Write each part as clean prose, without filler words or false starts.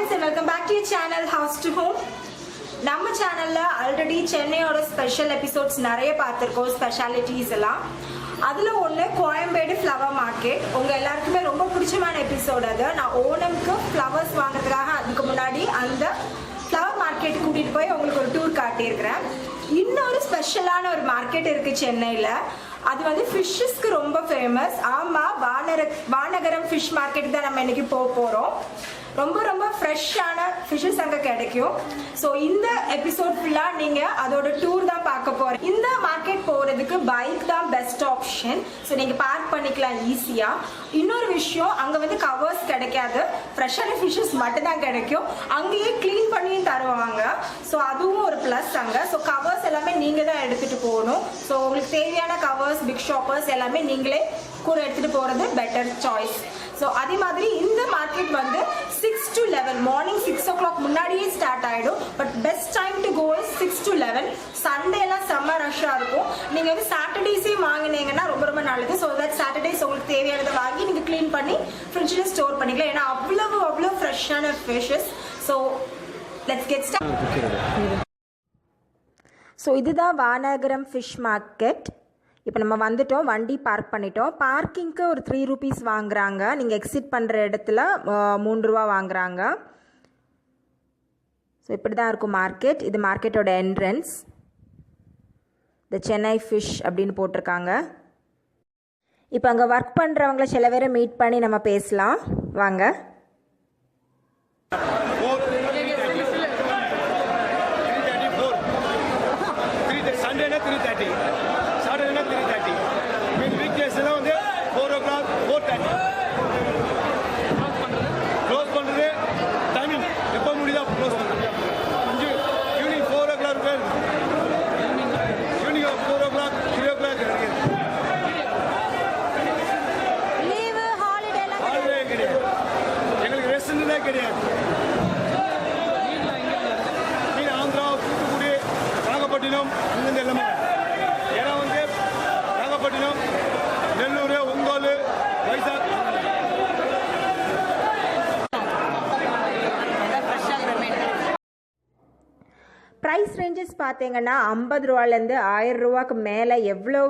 friends and welcome back to your channel House to Home. நம்ம சேனல்ல already சென்னையோட special episodes நிறைய பார்த்துருக்கோம், ஸ்பெஷாலிட்டிஸ் எல்லாம். அதில் ஒன்று கோயம்பேடு ஃப்ளவர் மார்க்கெட். உங்கள் எல்லாருக்குமே ரொம்ப பிடிச்சமான எபிசோட் அது. நான் ஓணம்க்கு ஃப்ளவர்ஸ் வாங்குறதுக்காக அதுக்கு முன்னாடி அந்த ஃப்ளவர் மார்க்கெட் கூட்டிகிட்டு போய் உங்களுக்கு ஒரு டூர் காட்டியிருக்கிறேன். இன்னொரு ஸ்பெஷலான ஒரு மார்க்கெட் இருக்குது சென்னையில். அது வந்து ஃபிஷ்ஷஸ்க்கு ரொம்ப ஃபேமஸ். ஆமாம், வானகரம் ஃபிஷ் மார்க்கெட் தான் நம்ம இன்றைக்கி போகிறோம். ரொம்ப ரொம்ப ஃப்ரெஷ்ஷான ஃபிஷ்ஷஸ் அங்கே கிடைக்கும். ஸோ இந்த எபிசோட் ஃபுல்லாக நீங்கள் அதோட டூர் தான் பார்க்க போகிறேன். இந்த மார்க்கெட் போகிறதுக்கு பைக் தான் பெஸ்ட் ஆப்ஷன். ஸோ நீங்கள் பார்க் பண்ணிக்கலாம் ஈஸியாக. இன்னொரு விஷயம், அங்கே வந்து கவர்ஸ் கிடைக்காது, ஃப்ரெஷ்ஷான ஃபிஷ்ஷஸ் மட்டும்தான் கிடைக்கும். அங்கேயே க்ளீன் பண்ணியும் தருவாங்க. ஸோ அதுவும் ஒரு ப்ளஸ் அங்கே. ஸோ கவர்ஸ் எல்லாமே நீங்கள் தான் எடுத்துகிட்டு போகணும். ஸோ உங்களுக்கு தேவையான கவர்ஸ், பிக் ஷாப்பர்ஸ் எல்லாமே நீங்களே கூட எடுத்துகிட்டு போகிறது பெட்டர் சாய்ஸ். ஸோ அதே மாதிரி இந்த மார்க்கெட் வந்து 6 to 11 மார்னிங் 6 o'clock முன்னாடியே ஸ்டார்ட் ஆகிடும். But best time to go is 6 to 11. சண்டேலாம் செம்ம ரஷ்ஷாக இருக்கும். நீங்கள் வந்து சாட்டர்டேஸே வாங்கினீங்கன்னா ரொம்ப ரொம்ப நல்லது. ஸோ தட் சாட்டர்டேஸ் உங்களுக்கு தேவையானதை வாங்கி நீங்கள் க்ளீன் பண்ணி ஃப்ரிட்ஜில் ஸ்டோர் பண்ணிக்கலாம். ஏன்னா அவ்வளோ ஃப்ரெஷ்ஷான fishes. So let's get start. So இதுதான் வானகரம் ஃபிஷ் மார்க்கெட். இப்போ நம்ம வந்துட்டோம், வண்டி பார்க் பண்ணிட்டோம். பார்க்கிங்க்கு ஒரு 3 rupees வாங்குறாங்க. நீங்கள் எக்ஸிட் பண்ணுற இடத்துல 3 ரூபா வாங்குறாங்க. ஸோ இப்படி தான் இருக்கும் மார்க்கெட். இது மார்க்கெட்டோட என்ட்ரன்ஸ். த சென்னை ஃபிஷ் அப்படின்னு போட்டிருக்காங்க. இப்போ அங்கே ஒர்க் பண்ணுறவங்கள சில பேரை மீட் பண்ணி நம்ம பேசலாம் வாங்க. ப்ரைஸ் ரேஞ்சஸ் பார்த்தீங்கன்னா 50 ரூபாலேருந்து 1000 ரூபாய்க்கு மேலே எவ்வளோ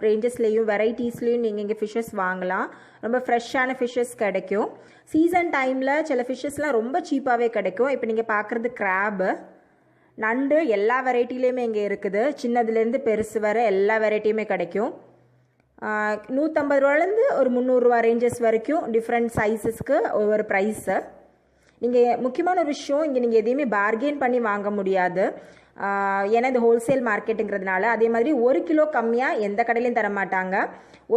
ரேஞ்சஸ்லேயும் வெரைட்டிஸ்லேயும் நீங்கள் இங்கே ஃபிஷ்ஷஸ் வாங்கலாம். ரொம்ப ஃப்ரெஷ்ஷான ஃபிஷ்ஷஸ் கிடைக்கும். சீசன் டைமில் சில ஃபிஷ்ஷஸ்லாம் ரொம்ப சீப்பாகவே கிடைக்கும். இப்போ நீங்கள் பார்க்குறது கிராபு, நண்டு எல்லா வெரைட்டிலையுமே இங்கே இருக்குது. சின்னதுலேருந்து பெருசு வர எல்லா வெரைட்டியுமே கிடைக்கும். 150 ரூபாலேருந்து ஒரு 300 ரூபா ரேஞ்சஸ் வரைக்கும் டிஃப்ரெண்ட் சைஸஸ்க்கு ஒவ்வொரு ப்ரைஸு. நீங்கள் முக்கியமான ஒரு விஷயம், இங்கே நீங்கள் எதையுமே பார்கெயின் பண்ணி வாங்க முடியாது. ஏன்னா இது ஹோல்சேல் மார்க்கெட்டுங்கிறதுனால. அதே மாதிரி 1 கிலோ கம்மியாக எந்த கடையிலையும் தர மாட்டாங்க.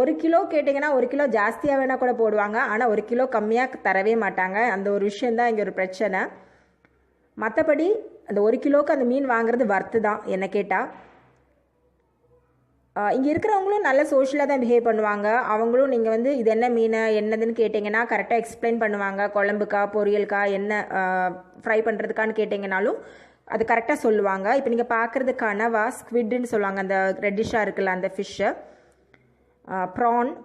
1 கிலோ கேட்டிங்கன்னா 1 கிலோ ஜாஸ்தியாக வேணால் கூட போடுவாங்க. ஆனால் 1 கிலோ கம்மியாக தரவே மாட்டாங்க. அந்த ஒரு விஷயந்தான் இங்கே ஒரு பிரச்சனை. மற்றபடி அந்த 1 கிலோவுக்கு அந்த மீன் வாங்குறது வர்த்து தான் என்ன கேட்டால். இங்கே இருக்கிறவங்களும் நல்ல சோஷியலாக தான் பிஹேவ் பண்ணுவாங்க. அவங்களும் நீங்கள் வந்து இது என்ன மீன் என்னதுன்னு கேட்டிங்கன்னா கரெக்டாக எக்ஸ்பிளைன் பண்ணுவாங்க. குழம்புக்கா, பொரியலுக்கா, என்ன ஃப்ரை பண்ணுறதுக்கான்னு கேட்டிங்கனாலும் அது கரெக்டாக சொல்லுவாங்க. இப்போ நீங்கள் பார்க்குறது கனவா, ஸ்குவிட்னு சொல்லுவாங்க, அந்த ரெட்டிஷாக இருக்குல்ல அந்த ஃபிஷ்ஷு.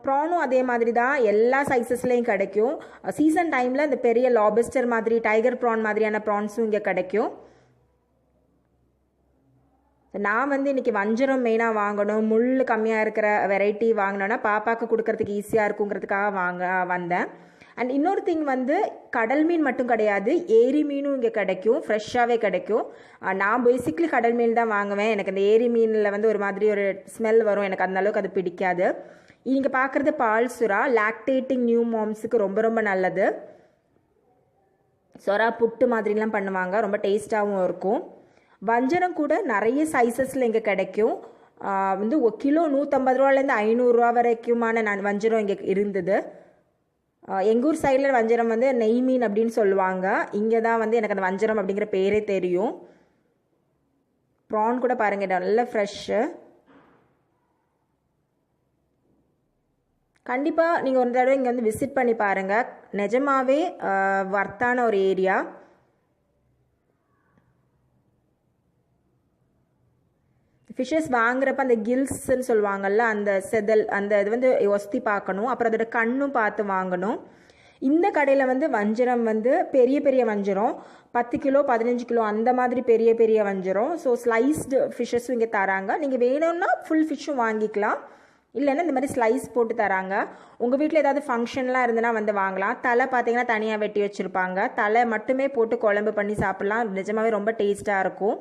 ப்ரானும் அதே மாதிரி தான் எல்லா சைஸஸ்லேயும் கிடைக்கும். சீசன் டைமில் இந்த பெரிய லாபஸ்டர் மாதிரி, டைகர் ப்ரான் மாதிரியான ப்ரான்ஸும் இங்கே கிடைக்கும். நான் வந்து இன்றைக்கி வஞ்சரம் மெயினாக வாங்கணும், முள் கம்மியாக இருக்கிற வெரைட்டி வாங்கினோன்னா பாப்பாவுக்கு கொடுக்கறதுக்கு ஈஸியாக இருக்குங்கிறதுக்காக வந்தேன். அண்ட் இன்னொரு திங் வந்து கடல் மீன் மட்டும் கிடையாது, ஏரி மீனும் இங்கே கிடைக்கும், ஃப்ரெஷ்ஷாகவே கிடைக்கும். நான் பேசிக்லி கடல் மீன் தான் வாங்குவேன். எனக்கு அந்த ஏரி மீனில் வந்து ஒரு மாதிரி ஒரு ஸ்மெல் வரும், எனக்கு அந்தளவுக்கு அது பிடிக்காது. இங்கே பார்க்குறது பால் சுறா, லாக்டேட்டிங் நியூ மாம்ஸுக்கு ரொம்ப ரொம்ப நல்லது. சொரா புட்டு மாதிரிலாம் பண்ணுவாங்க, ரொம்ப டேஸ்ட்டாகவும் இருக்கும். வஞ்சரம் கூட நிறைய சைஸஸில் இங்கே கிடைக்கும். வந்து ஒரு கிலோ 150 ரூபாலேருந்து 500 ரூபா வரைக்குமான வஞ்சரம் இங்கே இருந்தது. எங்கள் ஊர் சைடில் வஞ்சரம் வந்து நெய் மீன் அப்படின்னு சொல்லுவாங்க. இங்கே தான் வந்து எனக்கு அந்த வஞ்சரம் அப்படிங்கிற பேரே தெரியும். ப்ரான் கூட பாருங்கள், நல்ல ஃப்ரெஷ்ஷு. கண்டிப்பாக நீங்கள் ஒரு தடவை இங்கே வந்து விசிட் பண்ணி பாருங்கள். நிஜமாகவே வர்த்தான ஒரு ஏரியா. ஃபிஷ்ஷஸ் வாங்குறப்ப அந்த கில்ஸ்ன்னு சொல்லுவாங்கள்ல, அந்த செதல், அந்த இது வந்து ஒஸ்தி பார்க்கணும். அப்புறம் அதோட கண்ணும் பார்த்து வாங்கணும். இந்த கடையில் வந்து வஞ்சரம் வந்து பெரிய பெரிய வஞ்சரம் 10 கிலோ 15 கிலோ அந்த மாதிரி பெரிய பெரிய வஞ்சரம். ஸோ ஸ்லைஸ்டு ஃபிஷ்ஷஸும் இங்கே தராங்க. நீங்கள் வேணும்னா ஃபுல் ஃபிஷ்ஷும் வாங்கிக்கலாம், இல்லைன்னா இந்த மாதிரி ஸ்லைஸ் போட்டு தராங்க. உங்கள் வீட்டில் ஏதாவது ஃபங்க்ஷன்லாம் இருந்ததுன்னா வந்து வாங்கலாம். தலை பார்த்தீங்கன்னா தனியாக வெட்டி வச்சுருப்பாங்க. தலை மட்டுமே போட்டு குழம்பு பண்ணி சாப்பிட்லாம். நிஜமாகவே ரொம்ப டேஸ்ட்டாக இருக்கும்.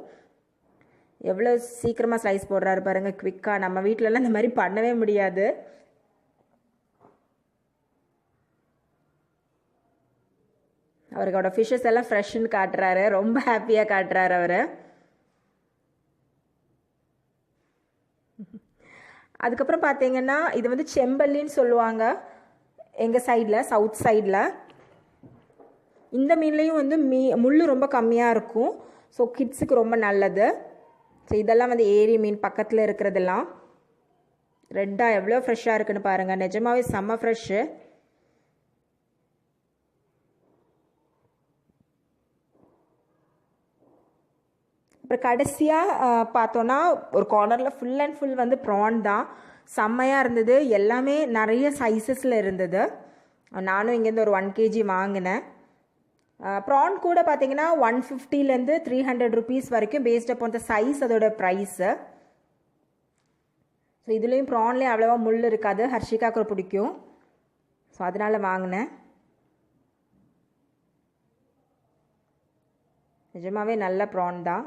எவ்வளோ சீக்கிரமாக ஸ்லைஸ் போடுறாரு பாருங்கள், குவிக்காக. நம்ம வீட்டிலலாம் இந்த மாதிரி பண்ணவே முடியாது. அவரோட ஃபிஷ்ஷஸ் எல்லாம் ஃப்ரெஷ்ஷுன்னு காட்டுறாரு, ரொம்ப ஹாப்பியாக காட்டுறாரு அவர். அதுக்கப்புறம் பார்த்தீங்கன்னா இது வந்து செம்பல்லின்னு சொல்லுவாங்க எங்கள் சைடில், சவுத் சைடில். இந்த மீன்லேயும் வந்து முள் ரொம்ப கம்மியாக இருக்கும். ஸோ கிட்ஸுக்கு ரொம்ப நல்லது. ஸோ இதெல்லாம் வந்து ஏரி மீன் பக்கத்தில் இருக்கிறதெல்லாம். ரெட்டாக எவ்வளோ ஃப்ரெஷ்ஷாக இருக்குன்னு பாருங்கள், நிஜமாவே செம்ம ஃப்ரெஷ்ஷு. அப்புறம் கடைசியாக பார்த்தோன்னா ஒரு கார்னரில் ஃபுல் அண்ட் ஃபுல் வந்து ப்ரான் தான். செம்மையாக இருந்தது. எல்லாமே நிறைய சைஸஸில் இருந்தது. நானும் இங்கேருந்து ஒரு 1 kg வாங்கினேன். ப்ரான் கூட பார்த்தீங்கன்னா 150 300 rupees வரைக்கும், பேஸ்ட் அப்பான் த சைஸ் அதோட ப்ரைஸு. ஸோ இதுலேயும் ப்ரான்லேயும் அவ்வளோவா முள் இருக்காது, ஹர்ஷிகாவுக்கு பிடிக்கும். ஸோ அதனால் வாங்கினேன். நிஜமாகவே நல்ல ப்ரான் தான்.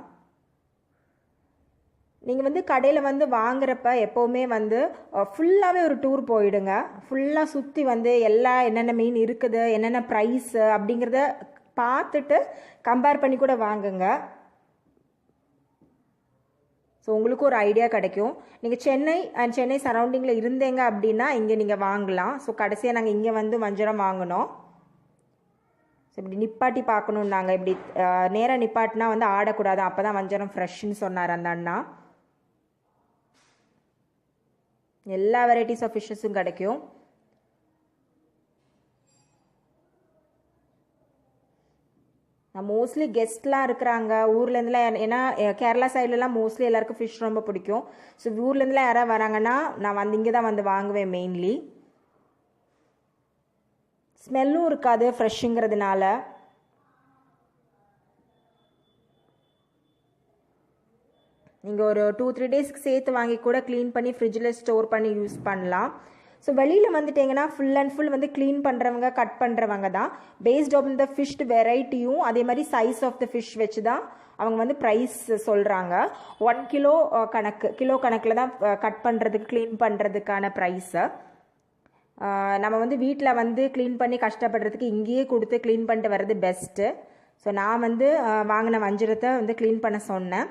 நீங்கள் வந்து கடையில் வந்து வாங்குறப்ப எப்போவுமே வந்து ஃபுல்லாகவே ஒரு டூர் போயிடுங்க. ஃபுல்லாக சுற்றி வந்து என்னென்ன மீன் இருக்குது, என்னென்ன ப்ரைஸு அப்படிங்கிறத பார்த்துட்டு கம்பேர் பண்ணி கூட வாங்குங்க. ஸோ உங்களுக்கு ஒரு ஐடியா கிடைக்கும். நீங்கள் சென்னை அண்ட் சென்னை சரௌண்டிங்கில் இருந்தீங்க அப்படின்னா இங்கே நீங்கள் வாங்கலாம். ஸோ கடைசியாக நாங்கள் இங்கே வந்து வஞ்சரம் வாங்கினோம். ஸோ இப்படி நிப்பாட்டி பார்க்கணும். நாங்கள் இப்படி நேராக நிப்பாட்டினா வந்து ஆடக்கூடாது, அப்போ தான் வஞ்சரம் ஃப்ரெஷ்ஷுன்னு சொன்னார் அந்த அண்ணா. எல்லா வெரைட்டிஸ் ஆஃப் ஃபிஷ்ஷஸும் கிடைக்கும். நான் மோஸ்ட்லி கெஸ்ட்லாம் இருக்கிறாங்க ஊர்லேருந்துலாம், ஏன்னா கேரளா சைட்லலாம் மோஸ்ட்லி எல்லாருக்கும் ஃபிஷ் ரொம்ப பிடிக்கும். ஸோ ஊர்லேருந்துலாம் யாராவது வராங்கன்னா நான் வந்து இங்கே தான் வந்து வாங்குவேன் மெயின்லி. ஸ்மெல்லும் இருக்காது ஃப்ரெஷ்ஷுங்கிறதுனால. நீங்கள் ஒரு 2-3 டேஸ்க்கு சேர்த்து வாங்கி கூட க்ளீன் பண்ணி ஃப்ரிட்ஜில் ஸ்டோர் பண்ணி யூஸ் பண்ணலாம். ஸோ வெளியில் வந்துட்டிங்கன்னா ஃபுல் அண்ட் ஃபுல் வந்து க்ளீன் பண்ணுறவங்க கட் பண்ணுறவங்க தான். பேஸ்ட் ஆன் த ஃபிஷ் வெரைட்டியும் அதே மாதிரி சைஸ் ஆஃப் த ஃபிஷ் வச்சு தான் அவங்க வந்து ப்ரைஸ் சொல்கிறாங்க. 1 கிலோ கிலோ கணக்கில் தான் கட் பண்ணுறதுக்கு க்ளீன் பண்ணுறதுக்கான ப்ரைஸை. நம்ம வந்து வீட்டில் வந்து க்ளீன் பண்ணி கஷ்டப்படுறதுக்கு இங்கேயே கொடுத்து க்ளீன் பண்ணிட்டு வர்றது பெஸ்ட்டு. ஸோ நான் வந்து வாங்கின வஞ்சரத்தை வந்து க்ளீன் பண்ண சொன்னேன்.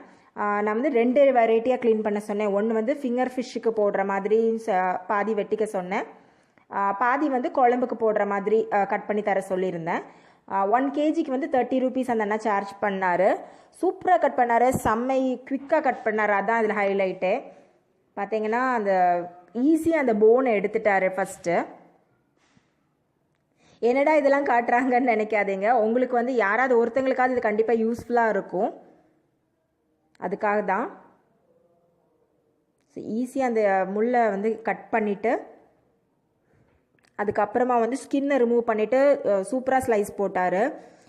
நான் வந்து 2 வெரைட்டியாக க்ளீன் பண்ண சொன்னேன். ஒன்று வந்து ஃபிங்கர் ஃபிஷ்ஷுக்கு போடுற மாதிரி பாதி வெட்டிக்க சொன்னேன், பாதி வந்து குழம்புக்கு போடுற மாதிரி கட் பண்ணி தர சொல்லியிருந்தேன். 1 kgக்கு வந்து 30 rupees அந்த அண்ணா சார்ஜ் பண்ணார். சூப்பராக கட் பண்ணார், செம்மை குவிக்காக கட் பண்ணார். அதான் அதில் ஹைலைட்டு. பார்த்தீங்கன்னா அந்த ஈஸியாக அந்த போனை எடுத்துட்டாரு ஃபஸ்ட்டு. என்னடா இதெல்லாம் காட்டுறாங்கன்னு நினைக்காதீங்க, உங்களுக்கு வந்து யாராவது ஒருத்தங்களுக்காவது இது கண்டிப்பாக யூஸ்ஃபுல்லாக இருக்கும், அதுக்காக தான். ஸோ ஈஸியாக அந்த முள்ளை வந்து கட் பண்ணிவிட்டு அதுக்கப்புறமா வந்து ஸ்கின்னை ரிமூவ் பண்ணிவிட்டு சூப்பராக ஸ்லைஸ் போட்டார்.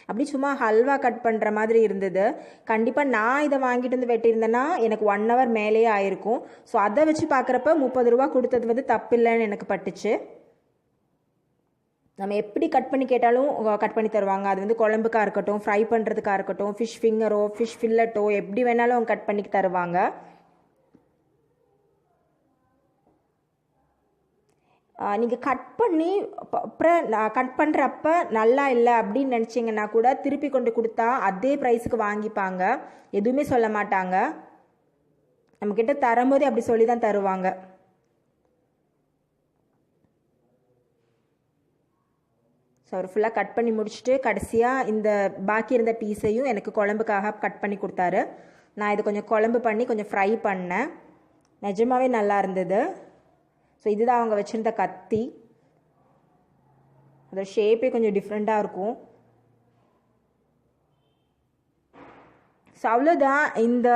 அப்படி சும்மா ஹல்வா கட் பண்ணுற மாதிரி இருந்தது. கண்டிப்பாக நான் இதை வாங்கிட்டு வந்து வெட்டியிருந்தேன்னா எனக்கு 1 hour மேலேயே ஆயிருக்கும். ஸோ அதை வச்சு பார்க்குறப்ப 30 ரூபா கொடுத்தது வந்து தப்பில்லைன்னு எனக்கு பட்டுச்சு. நம்ம எப்படி கட் பண்ணி கேட்டாலும் கட் பண்ணி தருவாங்க. அது வந்து குழம்புக்காக இருக்கட்டும், ஃப்ரை பண்ணுறதுக்காக இருக்கட்டும், ஃபிஷ் ஃபிங்கரோ ஃபிஷ் ஃபில்லட்டோ எப்படி வேணாலும் அவங்க கட் பண்ணி தருவாங்க. நீங்கள் கட் பண்ணி அப்புறம் கட் பண்ணுறப்ப நல்லா இல்லை அப்படின்னு நினச்சிங்கன்னா கூட திருப்பி கொண்டு கொடுத்தா அதே ப்ரைஸுக்கு வாங்கிப்பாங்க, எதுவுமே சொல்ல மாட்டாங்க. நம்மக்கிட்ட தரும்போதே அப்படி சொல்லி தான் தருவாங்க. ஸோ அவர் ஃபுல்லாக கட் பண்ணி முடிச்சுட்டு கடைசியாக இந்த பாக்கி இருந்த பீஸையும் எனக்கு குழம்புக்காக கட் பண்ணி கொடுத்தாரு. நான் இது கொஞ்சம் குழம்பு பண்ணி கொஞ்சம் ஃப்ரை பண்ணேன். நிஜமாகவே நல்லா இருந்தது. ஸோ இதுதான் அவங்க வச்சுருந்த கத்தி. அதோட ஷேப்பே கொஞ்சம் டிஃப்ரெண்ட்டாக இருக்கும். ஸோ அவ்வளோதான். இந்த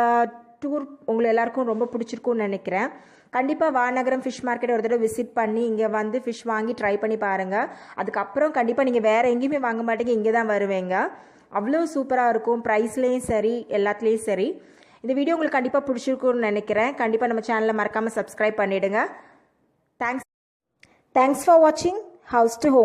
டூர் உங்களை எல்லாருக்கும் ரொம்ப பிடிச்சிருக்கும்னு நினைக்கிறேன். கண்டிப்பாக வானகரம் ஃபிஷ் மார்க்கெட் ஒரு தடவை விசிட் பண்ணி இங்கே வந்து ஃபிஷ் வாங்கி ட்ரை பண்ணி பாருங்கள். அதுக்கப்புறம் கண்டிப்பாக நீங்கள் வேறு எங்கேயுமே வாங்க மாட்டீங்க, இங்கே தான் வருவேங்க. அவ்வளோ சூப்பராக இருக்கும், ப்ரைஸ்லேயும் சரி எல்லாத்துலேயும் சரி. இந்த வீடியோ உங்களுக்கு கண்டிப்பாக பிடிச்சிருக்கும்னு நினைக்கிறேன். கண்டிப்பாக நம்ம சேனலை மறக்காமல் சப்ஸ்கிரைப் பண்ணிவிடுங்க. தேங்க்ஸ் ஃபார் வாட்சிங் ஹவுஸ் டு ஹோம்.